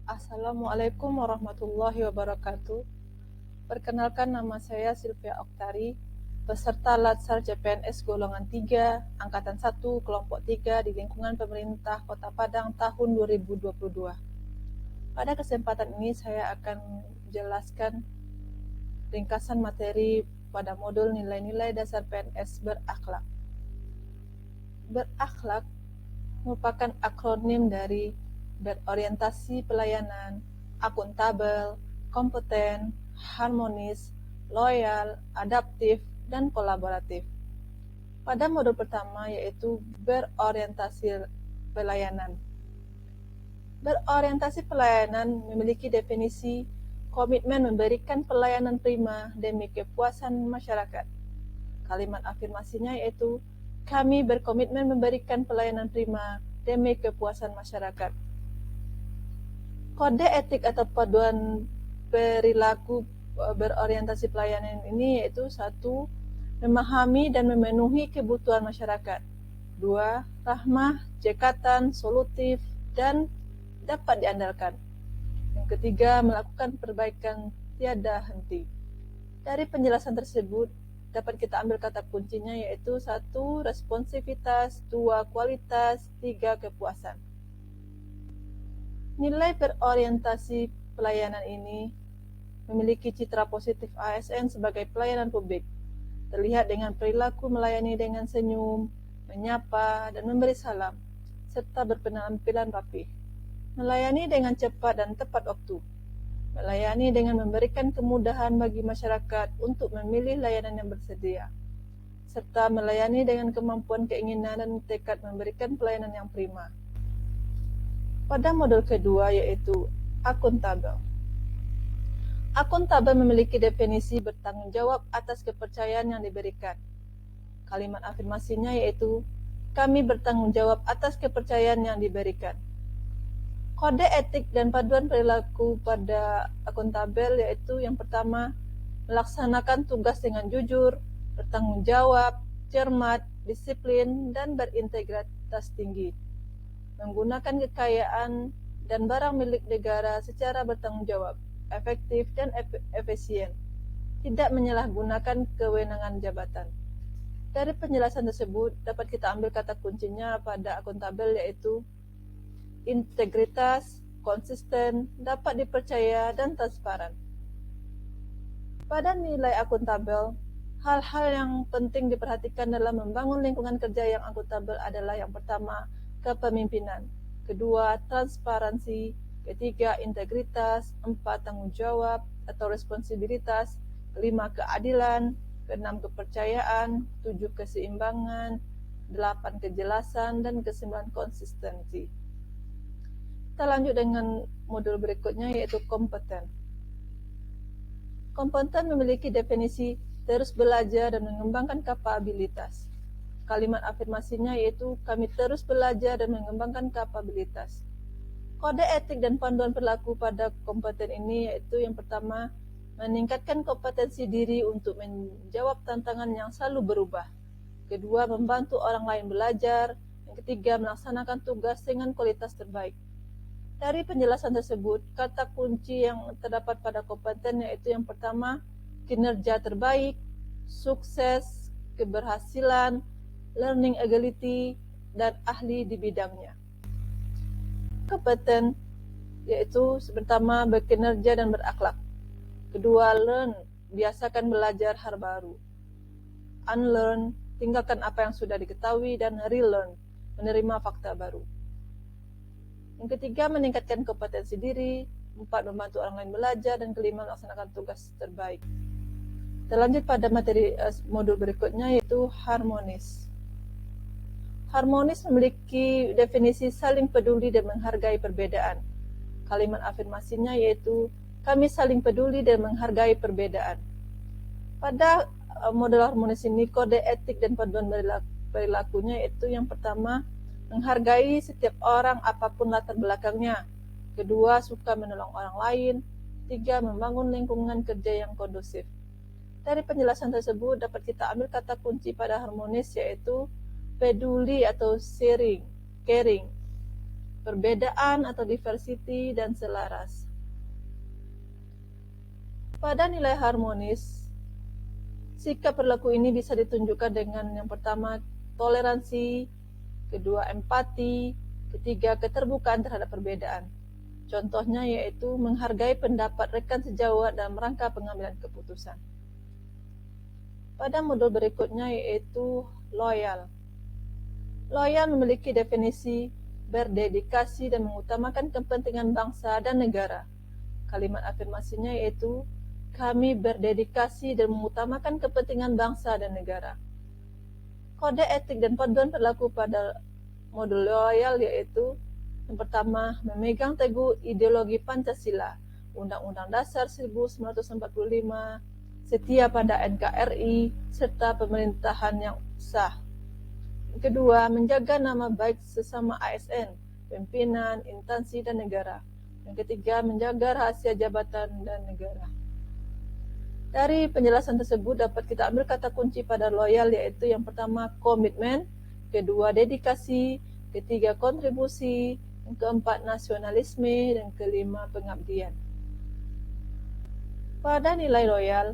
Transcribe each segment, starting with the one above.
Assalamualaikum warahmatullahi wabarakatuh. Perkenalkan, nama saya Sylvia Oktari, peserta Latsar CPNS golongan 3, angkatan 1, kelompok 3 di lingkungan pemerintah Kota Padang tahun 2022. Pada kesempatan ini saya akan menjelaskan ringkasan materi pada modul nilai-nilai dasar PNS berakhlak. Berakhlak merupakan akronim dari berorientasi pelayanan, akuntabel, kompeten, harmonis, loyal, adaptif, dan kolaboratif. Pada modul pertama yaitu berorientasi pelayanan. Berorientasi pelayanan memiliki definisi komitmen memberikan pelayanan prima demi kepuasan masyarakat. Kalimat afirmasinya yaitu kami berkomitmen memberikan pelayanan prima demi kepuasan masyarakat. Kode etik atau panduan perilaku berorientasi pelayanan ini yaitu 1. Memahami dan memenuhi kebutuhan masyarakat. 2. Rahmah, cekatan, solutif, dan dapat diandalkan. Yang ketiga, melakukan perbaikan tiada henti. Dari penjelasan tersebut dapat kita ambil kata kuncinya yaitu 1. Responsivitas, 2. Kualitas, 3. Kepuasan. Nilai berorientasi pelayanan ini memiliki citra positif ASN sebagai pelayanan publik, terlihat dengan perilaku melayani dengan senyum, menyapa, dan memberi salam, serta berpenampilan rapih, melayani dengan cepat dan tepat waktu, melayani dengan memberikan kemudahan bagi masyarakat untuk memilih layanan yang bersedia, serta melayani dengan kemampuan, keinginan, dan tekad memberikan pelayanan yang prima. Pada modul kedua yaitu akuntabel. Akuntabel memiliki definisi bertanggung jawab atas kepercayaan yang diberikan. Kalimat afirmasinya yaitu kami bertanggung jawab atas kepercayaan yang diberikan. Kode etik dan paduan perilaku pada akuntabel yaitu yang pertama, melaksanakan tugas dengan jujur, bertanggung jawab, cermat, disiplin, dan berintegritas tinggi. Menggunakan kekayaan dan barang milik negara secara bertanggung jawab, efektif, dan efisien. Tidak menyalahgunakan kewenangan jabatan. Dari penjelasan tersebut dapat kita ambil kata kuncinya pada akuntabel yaitu integritas, konsisten, dapat dipercaya, dan transparan. Pada nilai akuntabel, hal-hal yang penting diperhatikan dalam membangun lingkungan kerja yang akuntabel adalah yang pertama, kepemimpinan, kedua, transparansi, ketiga, integritas, 4, tanggung jawab atau responsibilitas, 5, keadilan, 6, kepercayaan, 7, keseimbangan, 8, kejelasan, dan 9, konsistensi. Kita lanjut dengan modul berikutnya yaitu kompeten. Kompeten memiliki definisi terus belajar dan mengembangkan kapabilitas. Kalimat afirmasinya yaitu kami terus belajar dan mengembangkan kapabilitas. Kode etik dan panduan perilaku pada kompeten ini yaitu yang pertama, meningkatkan kompetensi diri untuk menjawab tantangan yang selalu berubah. Kedua, membantu orang lain belajar. Yang ketiga, melaksanakan tugas dengan kualitas terbaik. Dari penjelasan tersebut, kata kunci yang terdapat pada kompeten yaitu yang pertama, kinerja terbaik, sukses, keberhasilan, learning ability, dan ahli di bidangnya. Kompeten yaitu pertama, berkinerja dan berakhlak. Kedua, learn, biasakan belajar hal baru. Unlearn, tinggalkan apa yang sudah diketahui, dan relearn, menerima fakta baru. Yang ketiga, meningkatkan kompetensi diri. 4, membantu orang lain belajar. Dan kelima, melaksanakan tugas terbaik. Kita lanjut pada materi modul berikutnya yaitu harmonis. Harmonis memiliki definisi saling peduli dan menghargai perbedaan. Kalimat afirmasinya yaitu kami saling peduli dan menghargai perbedaan. Pada model harmonis ini, kode etik dan panduan perilakunya yaitu yang pertama, menghargai setiap orang apapun latar belakangnya. Kedua, suka menolong orang lain. 3, membangun lingkungan kerja yang kondusif. Dari penjelasan tersebut dapat kita ambil kata kunci pada harmonis yaitu peduli atau sharing, caring. perbedaan atau diversity, dan selaras. Pada nilai harmonis, sikap perilaku ini bisa ditunjukkan dengan yang pertama, toleransi, kedua, empati, ketiga, keterbukaan terhadap perbedaan. Contohnya yaitu menghargai pendapat rekan sejawat dalam rangka pengambilan keputusan. Pada modul berikutnya yaitu loyal. Loyal memiliki definisi berdedikasi dan mengutamakan kepentingan bangsa dan negara. Kalimat afirmasinya yaitu kami berdedikasi dan mengutamakan kepentingan bangsa dan negara. Kode etik dan panduan perilaku pada modul loyal yaitu yang pertama, memegang teguh ideologi Pancasila, Undang-Undang Dasar 1945, setia pada NKRI, serta pemerintahan yang sah. Kedua, menjaga nama baik sesama ASN, pimpinan, instansi, dan negara. Yang ketiga, menjaga rahasia jabatan dan negara. Dari penjelasan tersebut dapat kita ambil kata kunci pada loyal yaitu yang pertama, komitmen, kedua, dedikasi, ketiga, kontribusi, yang keempat, nasionalisme, dan kelima, pengabdian. Pada nilai loyal,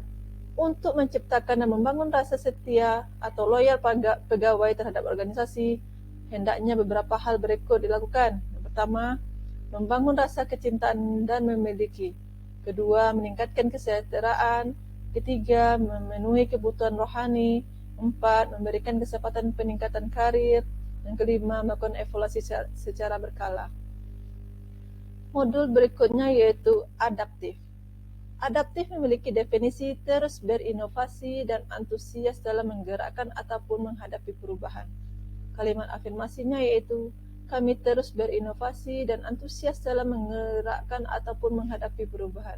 untuk menciptakan dan membangun rasa setia atau loyal pegawai terhadap organisasi, hendaknya beberapa hal berikut dilakukan. Yang pertama, membangun rasa kecintaan dan memiliki. Kedua, meningkatkan kesejahteraan. Ketiga, memenuhi kebutuhan rohani. Empat, memberikan kesempatan peningkatan karir. Yang kelima, melakukan evaluasi secara berkala. Modul berikutnya yaitu adaptif. Adaptif memiliki definisi terus berinovasi dan antusias dalam menggerakkan ataupun menghadapi perubahan. Kalimat afirmasinya yaitu kami terus berinovasi dan antusias dalam menggerakkan ataupun menghadapi perubahan.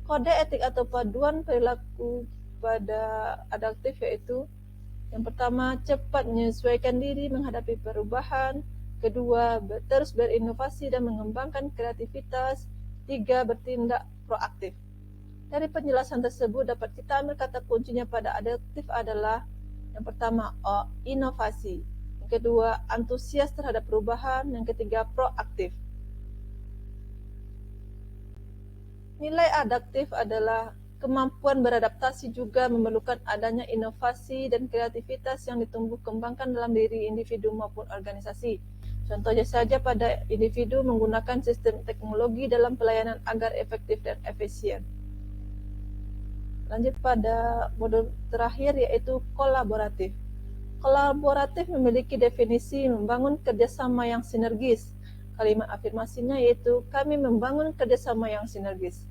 Kode etik atau paduan perilaku pada adaptif yaitu yang pertama, cepat menyesuaikan diri menghadapi perubahan. Kedua, terus berinovasi dan mengembangkan kreativitas. Tiga, bertindak proaktif. Dari penjelasan tersebut dapat kita ambil kata kuncinya pada adaptif adalah yang pertama, inovasi. Yang kedua, antusias terhadap perubahan. Yang ketiga, proaktif. Nilai adaptif adalah kemampuan beradaptasi juga memerlukan adanya inovasi dan kreativitas yang ditumbuh kembangkan dalam diri individu maupun organisasi. Contohnya saja pada individu menggunakan sistem teknologi dalam pelayanan agar efektif dan efisien. Lanjut pada modul terakhir yaitu kolaboratif. Kolaboratif memiliki definisi membangun kerjasama yang sinergis. Kalimat afirmasinya yaitu kami membangun kerjasama yang sinergis.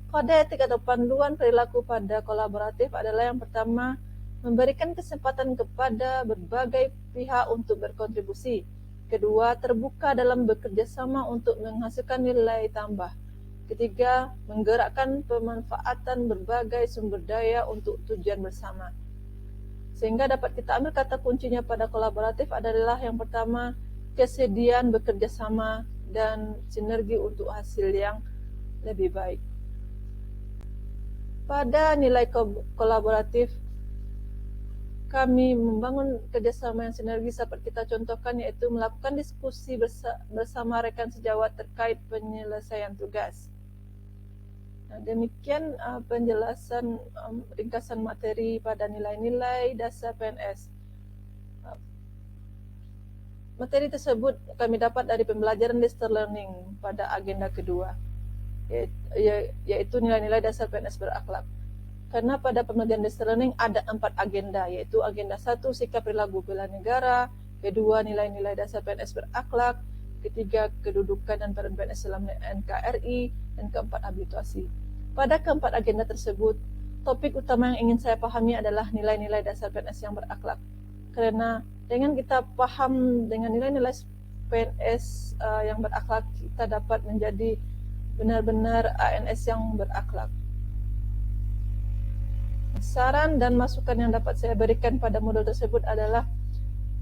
Kode etik atau panduan perilaku pada kolaboratif adalah yang pertama, memberikan kesempatan kepada berbagai pihak untuk berkontribusi. Kedua, terbuka dalam bekerja sama untuk menghasilkan nilai tambah. Ketiga, menggerakkan pemanfaatan berbagai sumber daya untuk tujuan bersama. Sehingga dapat kita ambil kata kuncinya pada kolaboratif adalah yang pertama, kesediaan bekerja sama dan sinergi untuk hasil yang lebih baik. Pada nilai kolaboratif, kami membangun kerjasama yang sinergis dapat kita contohkan yaitu melakukan diskusi bersama rekan sejawat terkait penyelesaian tugas. Nah, demikian penjelasan ringkasan materi pada nilai-nilai dasar PNS. Materi tersebut kami dapat dari pembelajaran distance learning pada agenda kedua, yaitu nilai-nilai dasar PNS berakhlak. Karena pada pembelajaran distance learning ada 4 agenda, yaitu agenda 1 sikap perilaku bela negara, kedua nilai-nilai dasar PNS berakhlak, ketiga kedudukan dan peran PNS dalam NKRI, dan keempat habituasi. Pada keempat agenda tersebut, topik utama yang ingin saya pahami adalah nilai-nilai dasar PNS yang berakhlak. Karena dengan kita paham dengan nilai-nilai PNS yang berakhlak, kita dapat menjadi benar-benar ANS yang berakhlak. Saran dan masukan yang dapat saya berikan pada modul tersebut adalah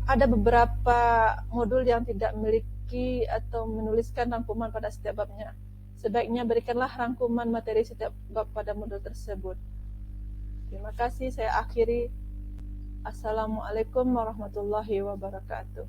ada beberapa modul yang tidak memiliki atau menuliskan rangkuman pada setiap babnya. Sebaiknya berikanlah rangkuman materi setiap bab pada modul tersebut. Terima kasih, saya akhiri. Assalamualaikum warahmatullahi wabarakatuh.